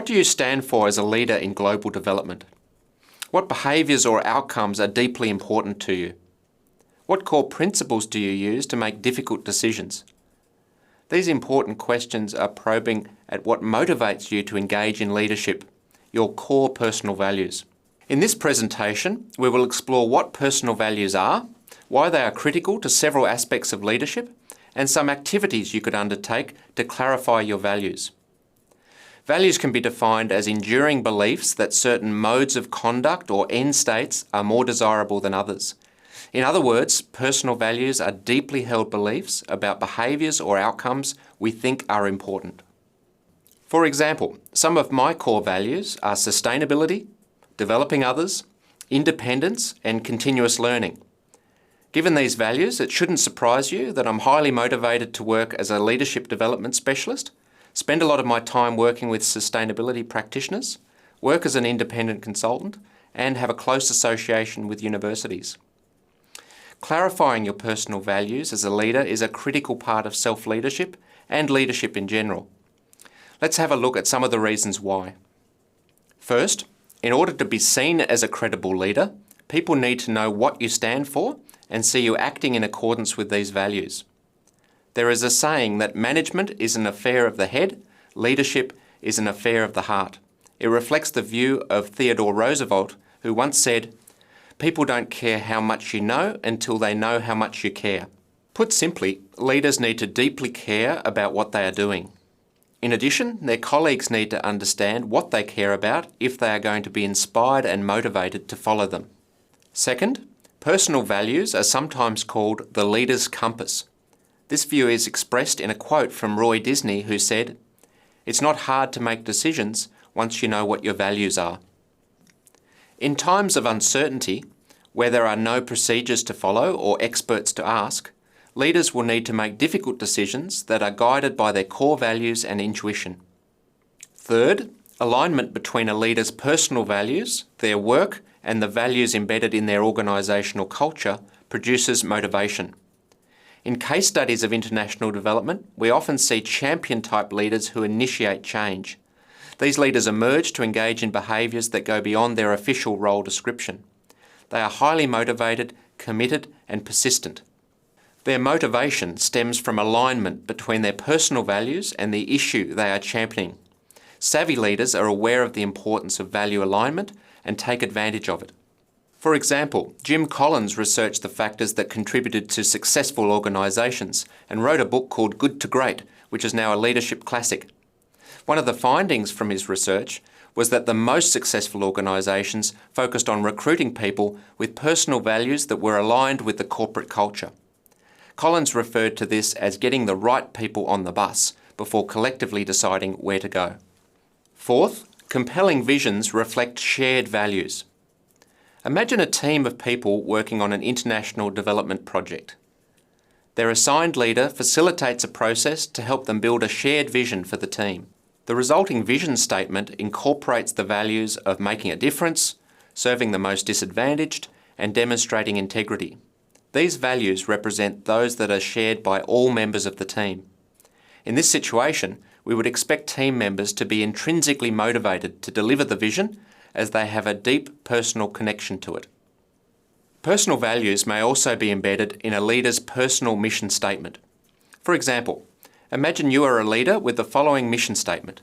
What do you stand for as a leader in global development? What behaviours or outcomes are deeply important to you? What core principles do you use to make difficult decisions? These important questions are probing at what motivates you to engage in leadership, your core personal values. In this presentation, we will explore what personal values are, why they are critical to several aspects of leadership, and some activities you could undertake to clarify your values. Values can be defined as enduring beliefs that certain modes of conduct or end states are more desirable than others. In other words, personal values are deeply held beliefs about behaviours or outcomes we think are important. For example, some of my core values are sustainability, developing others, independence, and continuous learning. Given these values, it shouldn't surprise you that I'm highly motivated to work as a leadership development specialist, spend a lot of my time working with sustainability practitioners, work as an independent consultant, and have a close association with universities. Clarifying your personal values as a leader is a critical part of self-leadership and leadership in general. Let's have a look at some of the reasons why. First, in order to be seen as a credible leader, people need to know what you stand for and see you acting in accordance with these values. There is a saying that management is an affair of the head, leadership is an affair of the heart. It reflects the view of Theodore Roosevelt, who once said, "People don't care how much you know until they know how much you care." Put simply, leaders need to deeply care about what they are doing. In addition, their colleagues need to understand what they care about if they are going to be inspired and motivated to follow them. Second, personal values are sometimes called the leader's compass. This view is expressed in a quote from Roy Disney, who said, "It's not hard to make decisions once you know what your values are." In times of uncertainty, where there are no procedures to follow or experts to ask, leaders will need to make difficult decisions that are guided by their core values and intuition. Third, alignment between a leader's personal values, their work, and the values embedded in their organisational culture produces motivation. In case studies of international development, we often see champion-type leaders who initiate change. These leaders emerge to engage in behaviours that go beyond their official role description. They are highly motivated, committed, and persistent. Their motivation stems from alignment between their personal values and the issue they are championing. Savvy leaders are aware of the importance of value alignment and take advantage of it. For example, Jim Collins researched the factors that contributed to successful organisations and wrote a book called Good to Great, which is now a leadership classic. One of the findings from his research was that the most successful organisations focused on recruiting people with personal values that were aligned with the corporate culture. Collins referred to this as getting the right people on the bus before collectively deciding where to go. Fourth, compelling visions reflect shared values. Imagine a team of people working on an international development project. Their assigned leader facilitates a process to help them build a shared vision for the team. The resulting vision statement incorporates the values of making a difference, serving the most disadvantaged, and demonstrating integrity. These values represent those that are shared by all members of the team. In this situation, we would expect team members to be intrinsically motivated to deliver the vision as they have a deep personal connection to it. Personal values may also be embedded in a leader's personal mission statement. For example, imagine you are a leader with the following mission statement.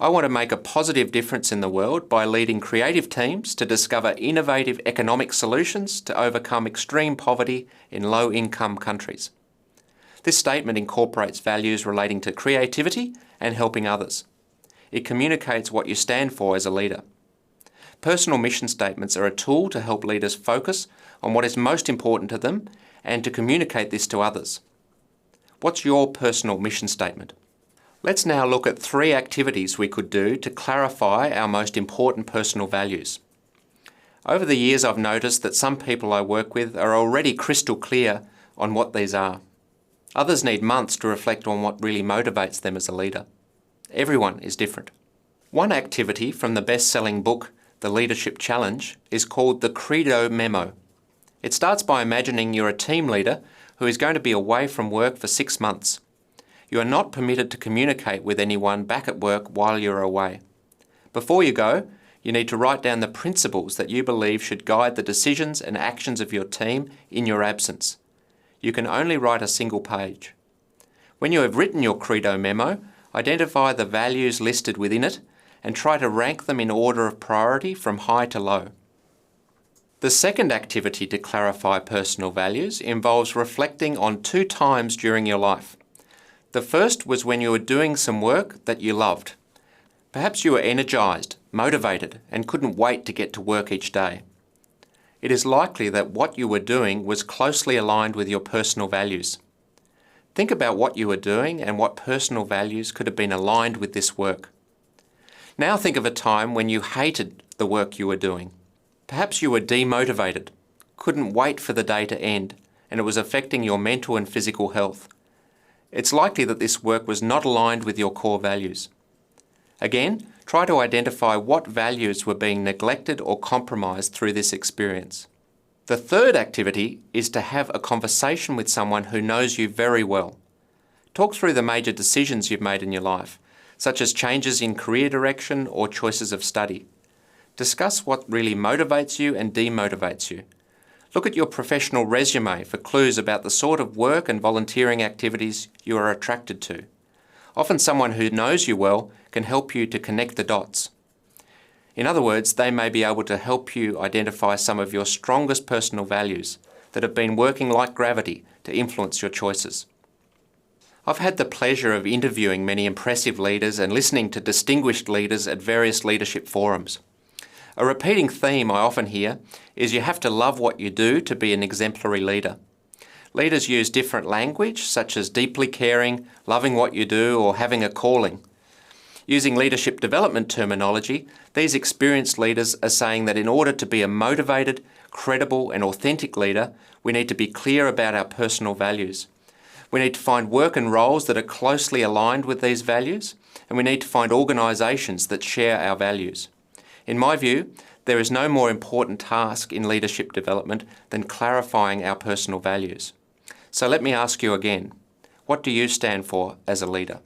I want to make a positive difference in the world by leading creative teams to discover innovative economic solutions to overcome extreme poverty in low-income countries. This statement incorporates values relating to creativity and helping others. It communicates what you stand for as a leader. Personal mission statements are a tool to help leaders focus on what is most important to them and to communicate this to others. What's your personal mission statement? Let's now look at 3 activities we could do to clarify our most important personal values. Over the years, I've noticed that some people I work with are already crystal clear on what these are. Others need months to reflect on what really motivates them as a leader. Everyone is different. One activity from the best-selling book, The Leadership Challenge, is called the Credo Memo. It starts by imagining you're a team leader who is going to be away from work for 6 months. You are not permitted to communicate with anyone back at work while you're away. Before you go, you need to write down the principles that you believe should guide the decisions and actions of your team in your absence. You can only write a single page. When you have written your Credo memo, identify the values listed within it and try to rank them in order of priority from high to low. The second activity to clarify personal values involves reflecting on 2 times during your life. The first was when you were doing some work that you loved. Perhaps you were energised, motivated, and couldn't wait to get to work each day. It is likely that what you were doing was closely aligned with your personal values. Think about what you were doing and what personal values could have been aligned with this work. Now think of a time when you hated the work you were doing. Perhaps you were demotivated, couldn't wait for the day to end, and it was affecting your mental and physical health. It's likely that this work was not aligned with your core values. Again, try to identify what values were being neglected or compromised through this experience. The third activity is to have a conversation with someone who knows you very well. Talk through the major decisions you've made in your life, such as changes in career direction or choices of study. Discuss what really motivates you and demotivates you. Look at your professional resume for clues about the sort of work and volunteering activities you are attracted to. Often someone who knows you well can help you to connect the dots. In other words, they may be able to help you identify some of your strongest personal values that have been working like gravity to influence your choices. I've had the pleasure of interviewing many impressive leaders and listening to distinguished leaders at various leadership forums. A repeating theme I often hear is you have to love what you do to be an exemplary leader. Leaders use different language, such as deeply caring, loving what you do, or having a calling. Using leadership development terminology, these experienced leaders are saying that in order to be a motivated, credible, and authentic leader, we need to be clear about our personal values. We need to find work and roles that are closely aligned with these values, and we need to find organisations that share our values. In my view, there is no more important task in leadership development than clarifying our personal values. So let me ask you again, what do you stand for as a leader?